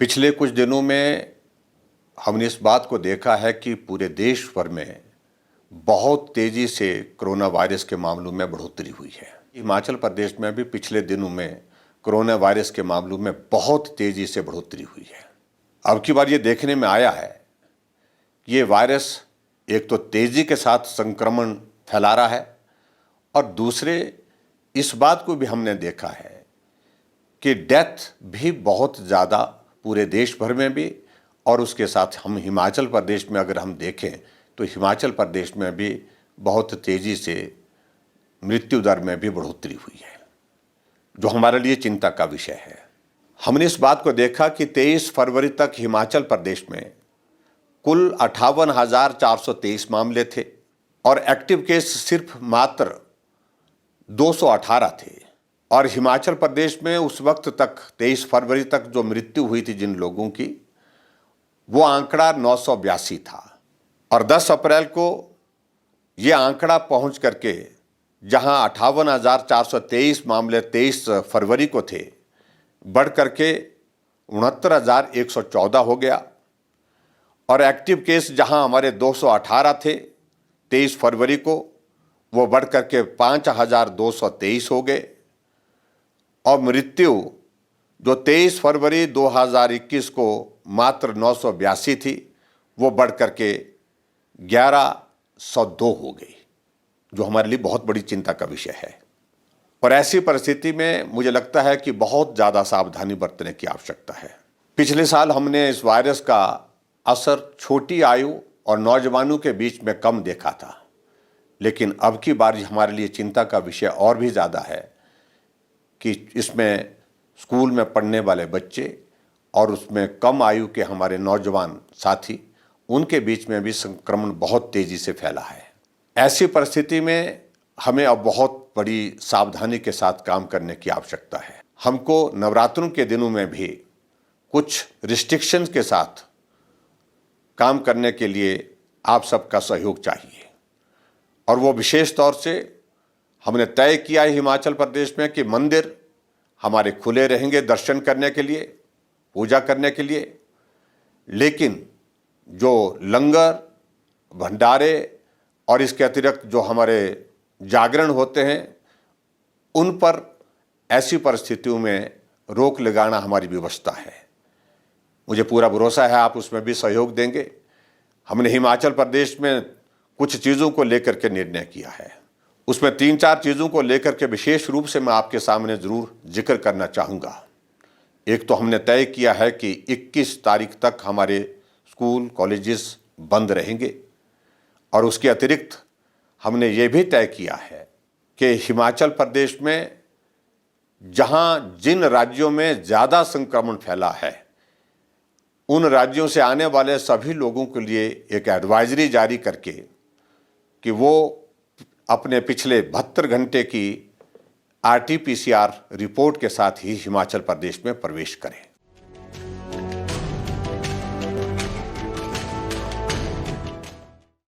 पिछले कुछ दिनों में हमने इस बात को देखा है कि पूरे देश भर में बहुत तेजी से कोरोना वायरस के मामलों में बढ़ोतरी हुई है। हिमाचल प्रदेश में भी पिछले दिनों में कोरोना वायरस के मामलों में बहुत तेजी से बढ़ोतरी हुई है। अब की बार ये देखने में आया है कि ये वायरस एक तो तेजी के साथ संक्रमण फैला रहा है और दूसरे इस बात को भी हमने देखा है कि डेथ भी बहुत ज़्यादा पूरे देश भर में भी और उसके साथ हम हिमाचल प्रदेश में अगर हम देखें तो हिमाचल प्रदेश में भी बहुत तेज़ी से मृत्यु दर में भी बढ़ोतरी हुई है, जो हमारे लिए चिंता का विषय है। हमने इस बात को देखा कि 23 फरवरी तक हिमाचल प्रदेश में कुल 58,423 मामले थे और एक्टिव केस सिर्फ मात्र 218 थे। और हिमाचल प्रदेश में उस वक्त तक 23 फरवरी तक जो मृत्यु हुई थी जिन लोगों की, वो आंकड़ा 982 था और 10 अप्रैल को ये आंकड़ा पहुंच करके जहां 58,423 मामले 23 फरवरी को थे, बढ़ करके 69,114 हो गया और एक्टिव केस जहां हमारे 218 थे 23 फरवरी को, वो बढ़ करके 5,223 हो गए और मृत्यु जो 23 फरवरी 2021 को मात्र 982 थी, वो बढ़ करके 1,102 हो गई, जो हमारे लिए बहुत बड़ी चिंता का विषय है। और ऐसी परिस्थिति में मुझे लगता है कि बहुत ज़्यादा सावधानी बरतने की आवश्यकता है। पिछले साल हमने इस वायरस का असर छोटी आयु और नौजवानों के बीच में कम देखा था, लेकिन अब की बार हमारे लिए चिंता का विषय और भी ज़्यादा है कि इसमें स्कूल में पढ़ने वाले बच्चे और उसमें कम आयु के हमारे नौजवान साथी, उनके बीच में भी संक्रमण बहुत तेज़ी से फैला है। ऐसी परिस्थिति में हमें अब बहुत बड़ी सावधानी के साथ काम करने की आवश्यकता है। हमको नवरात्रों के दिनों में भी कुछ रिस्ट्रिक्शंस के साथ काम करने के लिए आप सबका सहयोग चाहिए और वो विशेष तौर से हमने तय किया है हिमाचल प्रदेश में कि मंदिर हमारे खुले रहेंगे दर्शन करने के लिए, पूजा करने के लिए, लेकिन जो लंगर, भंडारे और इसके अतिरिक्त जो हमारे जागरण होते हैं, उन पर ऐसी परिस्थितियों में रोक लगाना हमारी व्यवस्था है। मुझे पूरा भरोसा है आप उसमें भी सहयोग देंगे। हमने हिमाचल प्रदेश में कुछ चीज़ों को लेकर के निर्णय किया है, उसमें 3-4 चीज़ों को लेकर के विशेष रूप से मैं आपके सामने ज़रूर जिक्र करना चाहूँगा। एक तो हमने तय किया है कि 21 तारीख तक हमारे स्कूल कॉलेजेस बंद रहेंगे और उसके अतिरिक्त हमने ये भी तय किया है कि हिमाचल प्रदेश में जहाँ जिन राज्यों में ज़्यादा संक्रमण फैला है, उन राज्यों से आने वाले सभी लोगों के लिए एक एडवाइजरी जारी करके कि वो अपने पिछले 72 घंटे की RT-PCR रिपोर्ट के साथ ही हिमाचल प्रदेश में प्रवेश करें।